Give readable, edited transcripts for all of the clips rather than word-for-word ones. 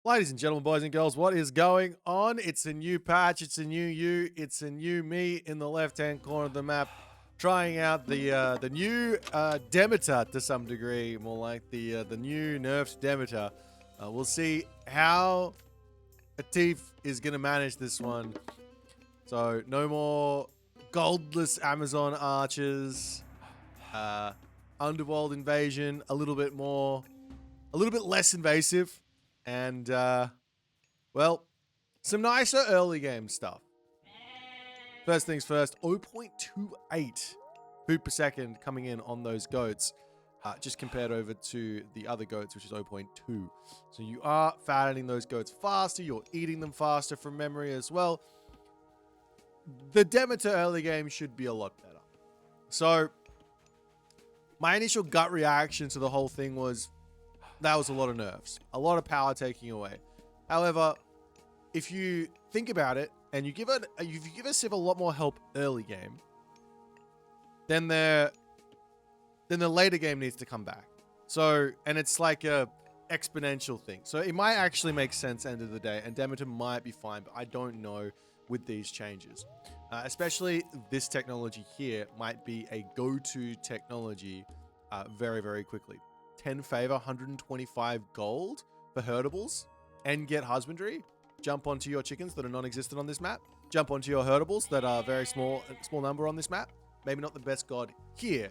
Ladies and gentlemen, boys and girls, what is going on? It's a new patch, it's a new you, it's a new me in the left-hand corner of the map, trying out the new Demeter to some degree, more like the new nerfed Demeter. We'll see how Atif is going to manage this one. So no more goldless Amazon archers, underworld invasion, a little bit less invasive. And, well, some nicer early game stuff. First things first, 0.28 food per second coming in on those goats, just compared over to the other goats, which is 0.2. So you are fattening those goats faster, you're eating them faster from memory as well. The Demeter early game should be a lot better. So, my initial gut reaction to the whole thing was, that was a lot of nerfs, a lot of power taking away. However, if you think about it and you give a Civ a lot more help early game, then the later game needs to come back. So, and it's like a exponential thing. So it might actually make sense end of the day, and Demeter might be fine, but I don't know with these changes. Especially this technology here might be a go-to technology very, very quickly. 10 favor, 125 gold for herdables, and get husbandry. Jump onto your chickens that are non-existent on this map. Jump onto your herdables that are very small number on this map. Maybe not the best god here,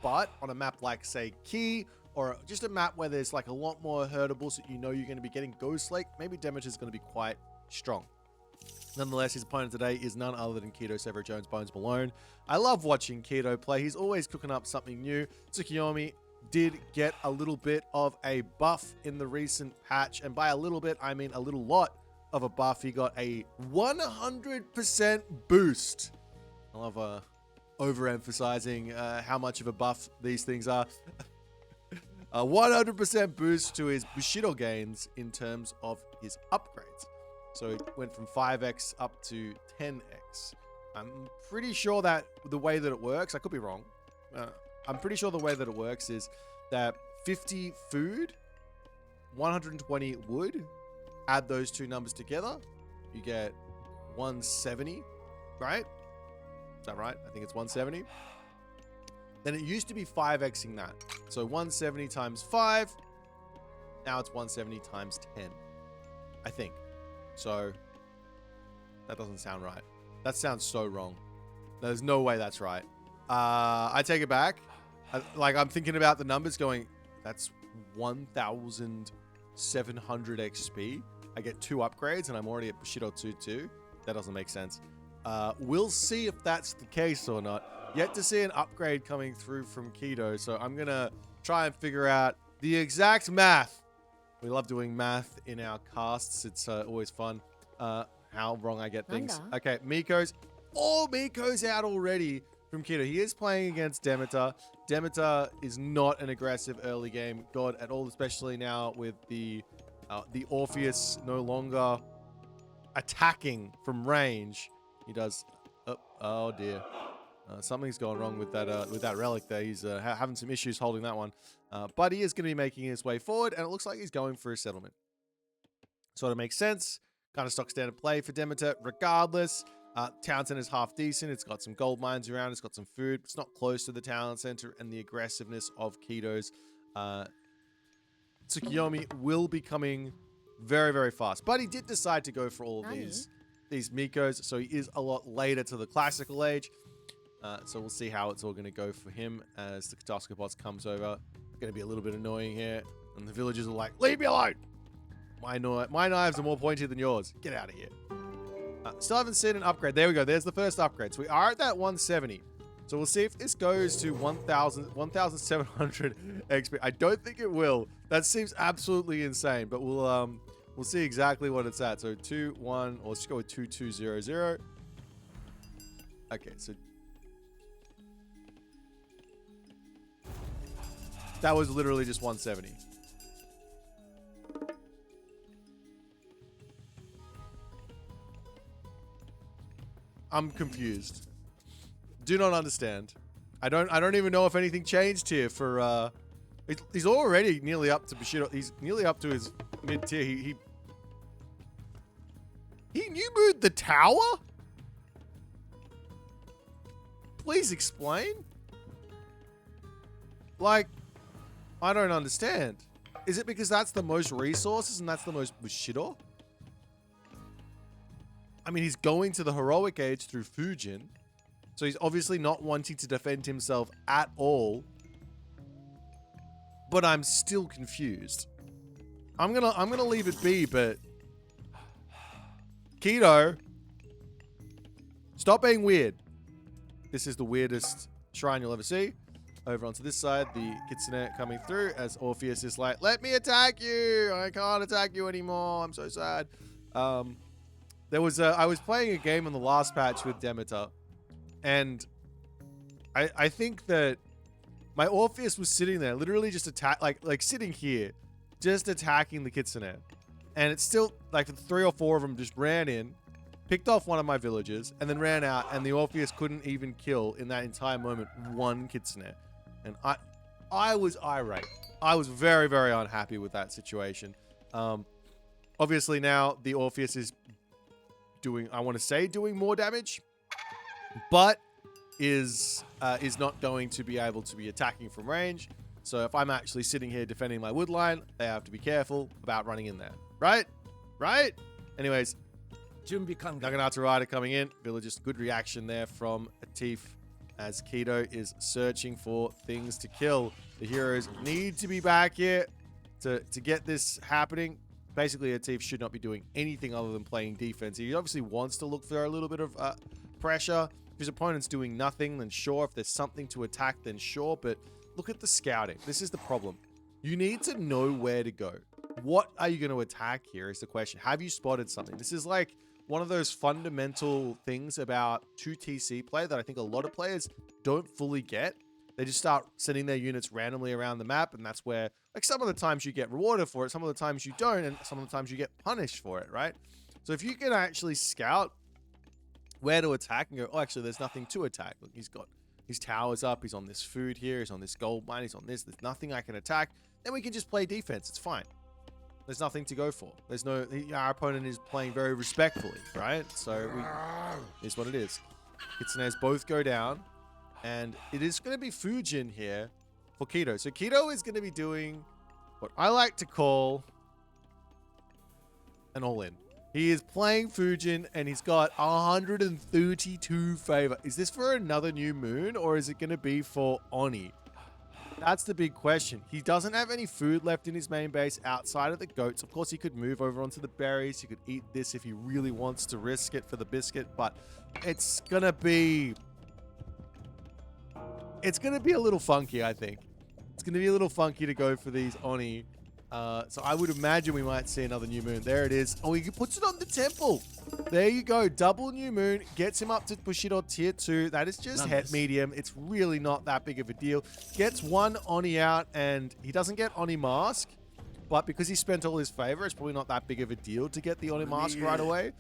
but on a map like, say, Key, or just a map where there's like a lot more herdables that you know you're going to be getting Ghost Lake, maybe Demeter is going to be quite strong. Nonetheless, his opponent today is none other than Kido Severo Jones Bones Malone. I love watching Kido play. He's always cooking up something new. Tsukuyomi did get a little bit of a buff in the recent patch, and by a little bit I mean a little lot of a buff. He got a 100% boost. I love overemphasizing how much of a buff these things are. A 100% boost to his Bushido gains in terms of his upgrades. So it went from 5x up to 10x. I'm pretty sure that the way that it works, I could be wrong, I'm pretty sure the way that it works is that 50 food, 120 wood, add those two numbers together, you get 170, right? Is that right? I think it's 170. Then it used to be 5xing that. So 170 times 5, now it's 170 times 10, I think. So that doesn't sound right. That sounds so wrong. There's no way that's right. I take it back. I'm thinking about the numbers going, that's 1,700 XP. I get 2 upgrades and I'm already at Bushido 2-2. That doesn't make sense. We'll see if that's the case or not. Yet to see an upgrade coming through from Kido. So I'm going to try and figure out the exact math. We love doing math in our casts. It's always fun. How wrong I get things. Okay, Miko's. Oh, Miko's out already from Kido. He is playing against Demeter. Demeter is not an aggressive early game god at all, especially now with the Orpheus no longer attacking from range. He does. Oh dear. Something's gone wrong with that relic there. He's having some issues holding that one. But he is going to be making his way forward, and it looks like he's going for a settlement. Sort of makes sense. Kind of stock standard play for Demeter. Regardless, town center is half decent. It's got some gold mines around. It's got some food. It's not close to the town center, and the aggressiveness of Kido's Tsukuyomi will be coming very, very fast. But he did decide to go for all of these Mikos, so he is a lot later to the classical age. So we'll see how it's all going to go for him as the Catoscopots comes over. Going to be a little bit annoying here. And the villagers are like, leave me alone! My knives are more pointy than yours. Get out of here. Still haven't seen an upgrade. There we go. There's the first upgrade. So we are at that 170. So we'll see if this goes to 1,700 XP. I don't think it will. That seems absolutely insane. But we'll see exactly what it's at. So 2, 1, or let's go with 2200. Okay, so that was literally just 170. I'm confused. Do not understand. I don't even know if anything changed here for he's already nearly up to Bushido. He's nearly up to his mid tier. He you move the tower? Please explain. Like, I don't understand. Is it because that's the most resources and that's the most Bushido? I mean, he's going to the heroic age through Fujin. So he's obviously not wanting to defend himself at all. But I'm still confused. I'm gonna leave it be, but Kido, stop being weird. This is the weirdest shrine you'll ever see. Over onto this side, the Kitsune coming through as Orpheus is like, let me attack you. I can't attack you anymore. I'm so sad. I was playing a game on the last patch with Demeter, and I think that my Orpheus was sitting there, literally just like sitting here, just attacking the Kitsune. And it's still, like, 3 or 4 of them just ran in, picked off one of my villagers, and then ran out, and the Orpheus couldn't even kill, in that entire moment, one Kitsune. And I was irate. I was very, very unhappy with that situation. Obviously now, the Orpheus is doing, I want to say, doing more damage, but is not going to be able to be attacking from range. So if I'm actually sitting here defending my wood line, they have to be careful about running in there. Right? Right? Anyways, Naginata Rider coming in. Villagers, good reaction there from Atif as Kido is searching for things to kill. The heroes need to be back here to get this happening. Basically, Atif should not be doing anything other than playing defense. He obviously wants to look for a little bit of pressure. If his opponent's doing nothing, then sure. If there's something to attack, then sure. But look at the scouting. This is the problem. You need to know where to go. What are you going to attack here is the question. Have you spotted something? This is like one of those fundamental things about 2TC play that I think a lot of players don't fully get. They just start sending their units randomly around the map, and that's where, like, some of the times you get rewarded for it, some of the times you don't, and some of the times you get punished for it, right? So if you can actually scout where to attack and go, oh, actually, there's nothing to attack. Look, he's got his towers up, he's on this food here, he's on this gold mine, he's on this, there's nothing I can attack, then we can just play defense. It's fine. There's nothing to go for. There's no, our opponent is playing very respectfully, right? So it's what it is. Kitsunes both go down, and it is going to be Fujin here for Kido. So Kido is going to be doing what I like to call an all-in. He is playing Fujin, and he's got 132 favor. Is this for another new moon, or is it going to be for Oni? That's the big question. He doesn't have any food left in his main base outside of the goats. Of course, he could move over onto the berries. He could eat this if he really wants to risk it for the biscuit, but it's going to be a little funky, I think. It's going to be a little funky to go for these Oni. So I would imagine we might see another new moon. There it is. Oh, he puts it on the temple. There you go. Double new moon. Gets him up to Bushido tier 2. That is just het medium. It's really not that big of a deal. Gets one Oni out, and he doesn't get Oni mask. But because he spent all his favor, it's probably not that big of a deal to get the Oni mask right away.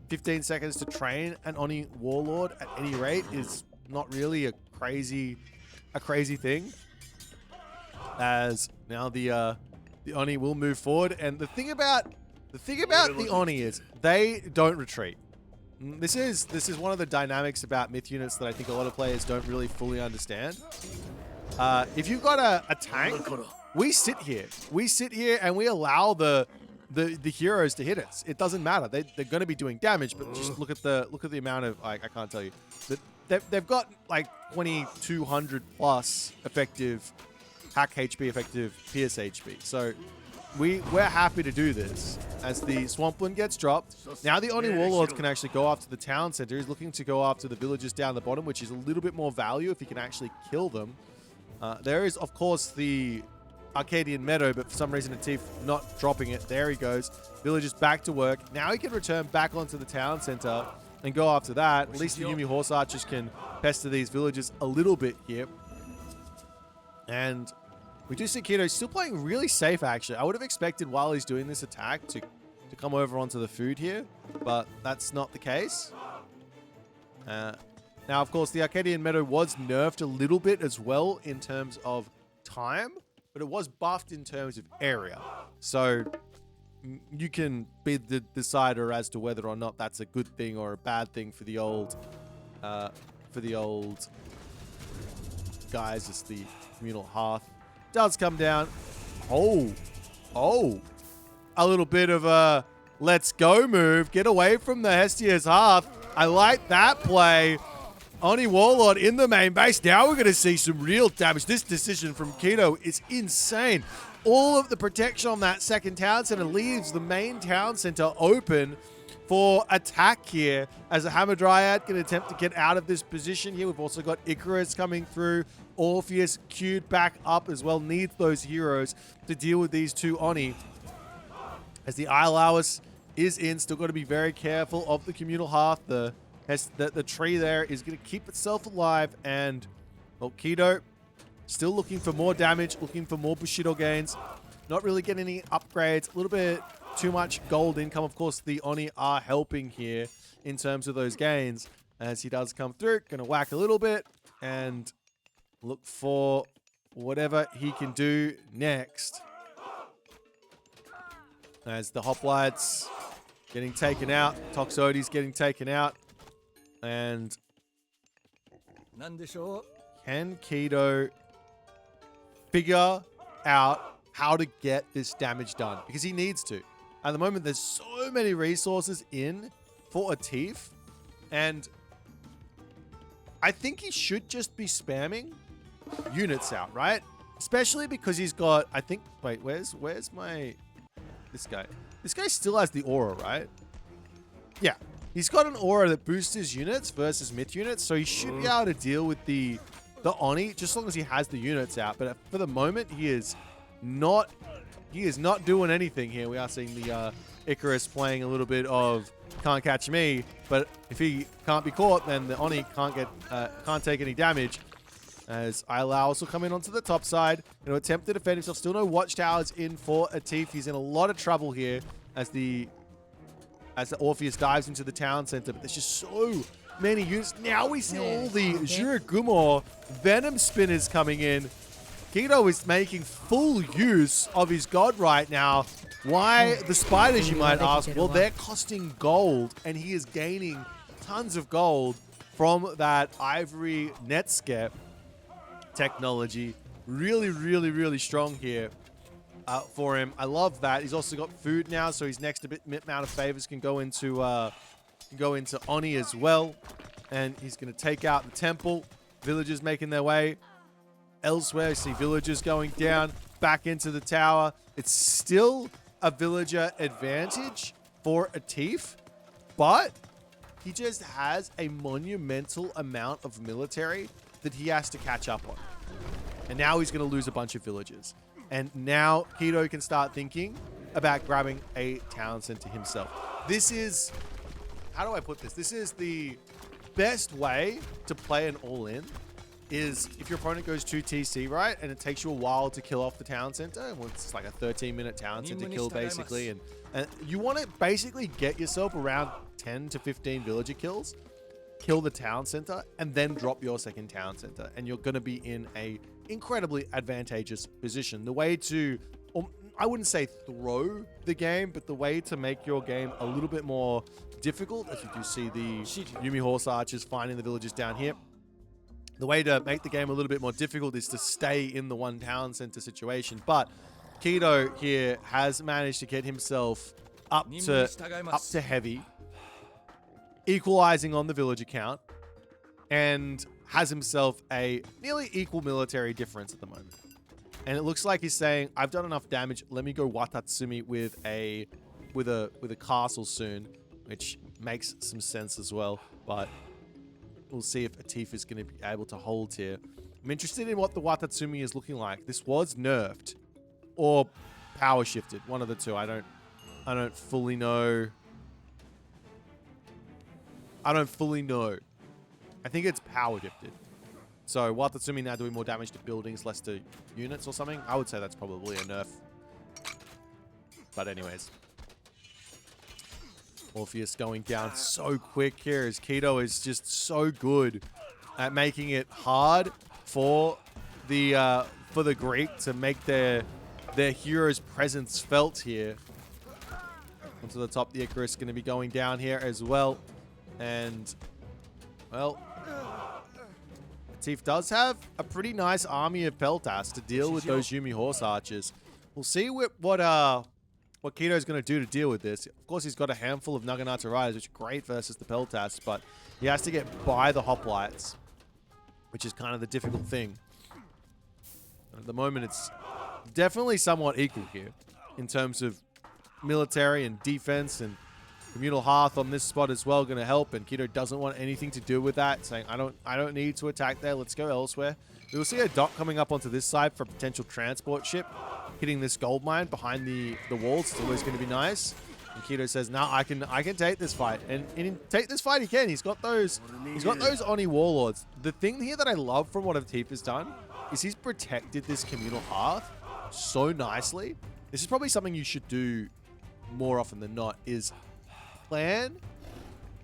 15 seconds to train an Oni warlord at any rate is not really a crazy thing. As now the Oni will move forward, and the thing about the Oni is they don't retreat. This is one of the dynamics about myth units that I think a lot of players don't really fully understand. If you've got a tank, we sit here and we allow the heroes to hit us. It doesn't matter. They're going to be doing damage, but just look at the amount of, like, I can't tell you. They've got like 2200 plus effective hack HP, effective pierce HP. So we're happy to do this. As the Swampland gets dropped, now the Oni Warlords can actually go after the town center. He's looking to go after the villagers down the bottom, which is a little bit more value if he can actually kill them. There is, of course, the Arcadian Meadow, but for some reason Atif not dropping it. There he goes. Villagers back to work. Now he can return back onto the town center and go after that. At least the Yumi Horse Archers can pester these villagers a little bit here. And we do see Kido still playing really safe, actually. I would have expected while he's doing this attack to come over onto the food here, but that's not the case. Now, of course, the Arcadian Meadow was nerfed a little bit as well in terms of time, but it was buffed in terms of area. So you can be the decider as to whether or not that's a good thing or a bad thing for the old guys. It's the communal hearth. Does come down. Oh, a little bit of a let's go move. Get away from the Hestia's hearth. I like that play. Oni Warlord in the main base. Now we're going to see some real damage. This decision from Kido is insane. All of the protection on that second town center leaves the main town center open for attack here as a Hammer Dryad can attempt to get out of this position here. We've also got Icarus coming through. Orpheus queued back up as well. Needs those heroes to deal with these two Oni. As the Iolawis is in, still got to be very careful of the communal hearth. The tree there is going to keep itself alive, and well, Kido still looking for more damage, looking for more Bushido gains. Not really getting any upgrades. A little bit too much gold income. Of course, the Oni are helping here in terms of those gains as he does come through. Going to whack a little bit and look for whatever he can do next. As the hoplites getting taken out, Toxotes getting taken out. And can Kido figure out how to get this damage done? Because he needs to. At the moment, there's so many resources in for Atif. And I think he should just be spamming units out, right? Especially because he's got, I think, wait, where's my, this guy? This guy still has the aura, right? Yeah. He's got an aura that boosts his units versus myth units, so he should be able to deal with the Oni, just as long as he has the units out. But for the moment, he is not doing anything here. We are seeing the Icarus playing a little bit of can't catch me, but if he can't be caught, then the Oni can't take any damage. As Iolaus will come in onto the top side, going to attempt to defend himself. Still no watchtowers in for Atif. He's in a lot of trouble here as the Orpheus dives into the town center, but there's just so many units. Now we see all the Juragumor Venom Spinners coming in. Kido is making full use of his god right now. Why the spiders, you might ask? Well, they're costing gold, and he is gaining tons of gold from that ivory Netscape technology. Really, really, really strong here. For him. I love that. He's also got food now, so his next amount of favors can go into Oni as well. And he's going to take out the temple. Villagers making their way elsewhere. I see villagers going down back into the tower. It's still a villager advantage for Atif, but he just has a monumental amount of military that he has to catch up on. And now he's going to lose a bunch of villagers. And now Kido can start thinking about grabbing a town center himself. This is, how do I put this? This is the best way to play an all-in is if your opponent goes 2 TC, right? And it takes you a while to kill off the town center. And it's like a 13-minute town center kill, basically. And you want to basically get yourself around 10 to 15 villager kills, kill the town center, and then drop your second town center. And you're going to be in a incredibly advantageous position. The way to, I wouldn't say throw the game, but the way to make your game a little bit more difficult, as you do see the Yumi Horse Archers finding the villagers down here. The way to make the game a little bit more difficult is to stay in the one town center situation. But Kido here has managed to get himself up to heavy, equalizing on the villager count, and has himself a nearly equal military difference at the moment. And it looks like he's saying, I've done enough damage, let me go Watatsumi with a castle soon, which makes some sense as well. But we'll see if Atif is going to be able to hold here. I'm interested in what the Watatsumi is looking like. This was nerfed or power shifted, one of the two. I don't fully know. I think it's power shifted. So Watatsumi now doing more damage to buildings, less to units or something. I would say that's probably a nerf. But anyways. Orpheus going down so quick here as Kido is just so good at making it hard for the Greek to make their hero's presence felt here. Onto the top, the Icarus going to be going down here as well. And, well, Tief does have a pretty nice army of Peltas to deal with those Yumi Horse Archers. We'll see what Kido's going to do to deal with this. Of course, he's got a handful of Naginata Riders, which are great versus the Peltas, but he has to get by the Hoplites, which is kind of the difficult thing. At the moment, it's definitely somewhat equal here in terms of military and defense, and Communal Hearth on this spot as well going to help, and Kido doesn't want anything to do with that, saying, I don't need to attack there, let's go elsewhere. We will see a dot coming up onto this side for a potential transport ship, hitting this gold mine behind the walls. It's always going to be nice. And Kido says, "No, I can take this fight." And take this fight he can. He's got those Oni Warlords. The thing here that I love from what Tief has done is he's protected this Communal Hearth so nicely. This is probably something you should do more often than not, is plan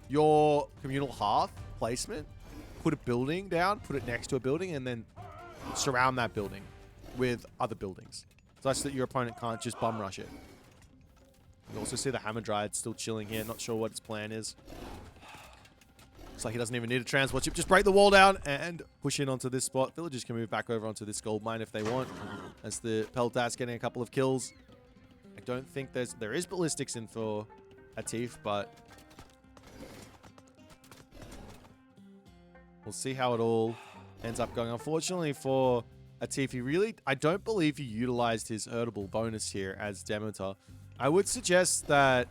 your Communal Hearth placement, put a building down, put it next to a building, and then surround that building with other buildings, such that your opponent can't just bum rush it. You also see the Hamadryad still chilling here, not sure what his plan is. Looks like he doesn't even need a transport ship. Just break the wall down and push in onto this spot. Villagers can move back over onto this gold mine if they want, as the Peltas getting a couple of kills. I don't think there is ballistics in for Tief, but we'll see how it all ends up going. Unfortunately for Tief, I don't believe he utilized his herdable bonus here as Demeter. I would suggest that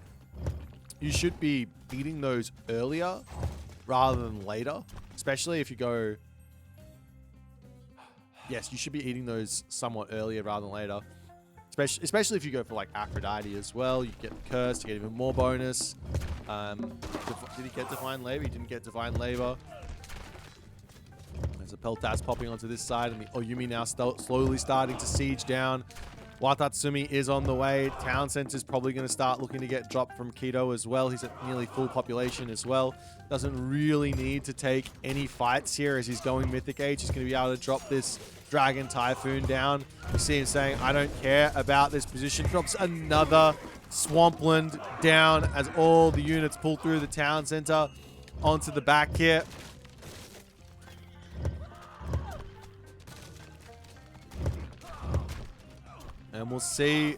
you should be eating those earlier rather than later, especially if you go... Yes, you should be eating those somewhat earlier rather than later. Especially if you go for like Aphrodite as well. You get the curse, you get even more bonus. Did he get Divine Labor? He didn't get Divine Labor. There's a Peltas popping onto this side, and the Oyumi now slowly starting to siege down. Watatsumi is on the way. Town Center's probably going to start looking to get dropped from Kido as well. He's at nearly full population as well. Doesn't really need to take any fights here as he's going Mythic Age. He's going to be able to drop this Dragon Typhoon down. You see him saying, I don't care about this position. Drops another Swampland down as all the units pull through the Town Center onto the back here. And we'll see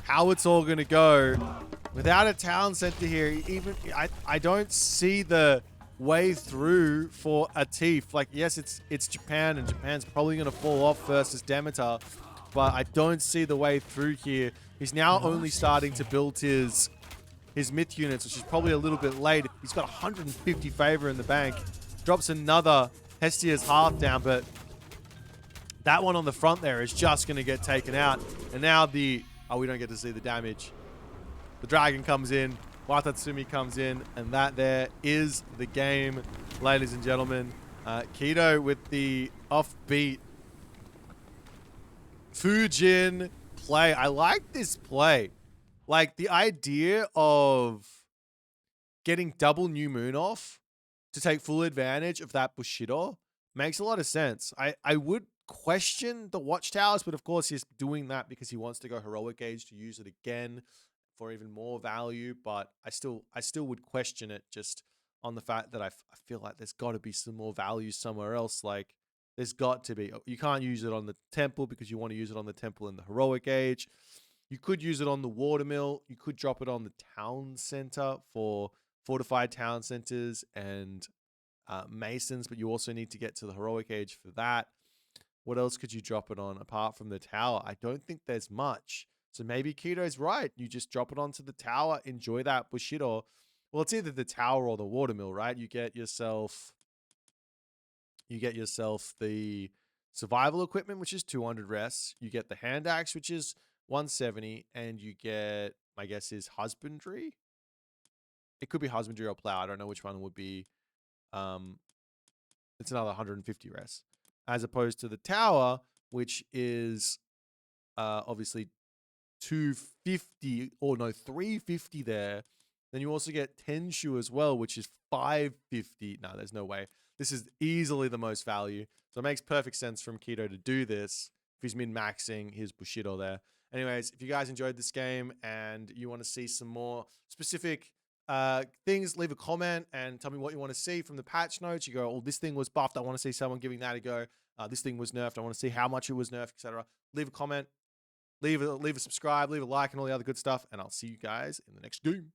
how it's all going to go. Without a town center here, I don't see the way through for Tief. Like, yes, it's Japan, and Japan's probably going to fall off versus Demeter, but I don't see the way through here. He's now only starting to build his myth units, which is probably a little bit late. He's got 150 favor in the bank. Drops another Hestia's Hearth down, but that one on the front there is just going to get taken out. And now we don't get to see the damage. The dragon comes in, Watatsumi comes in, and that there is the game, ladies and gentlemen. Kido with the offbeat Fujin play. I like this play. Like, the idea of getting double New Moon off to take full advantage of that Bushido makes a lot of sense. I would question the Watchtowers, but of course he's doing that because he wants to go Heroic Age to use it again for even more value. But I still would question it, just on the fact that I feel like there's got to be some more value somewhere else. Like, there's got to be. You can't use it on the temple because you want to use it on the temple in the Heroic Age. You could use it on the Watermill. You could drop it on the town center for fortified town centers and masons, but you also need to get to the Heroic Age for that. What else could you drop it on apart from the tower? I don't think there's much. So maybe Kido's right. You just drop it onto the tower, enjoy that Bushido. Well, it's either the tower or the Watermill, right? You get yourself the survival equipment, which is 200 rests. You get the hand axe, which is 170, and you get, my guess is husbandry. It could be husbandry or plow. I don't know which one would be. It's another 150 rests, as opposed to the tower, which is obviously 250, or no, 350 there. Then you also get Tenshu as well, which is 550. No, there's no way. This is easily the most value. So it makes perfect sense from Kido to do this if he's min-maxing his Bushido there. Anyways, if you guys enjoyed this game and you want to see some more specific things, leave a comment and tell me what you want to see from the patch notes. You go, oh, this thing was buffed. I want to see someone giving that a go. This thing was nerfed. I want to see how much it was nerfed, etc. Leave a comment, leave a subscribe, leave a like, and all the other good stuff. And I'll see you guys in the next game.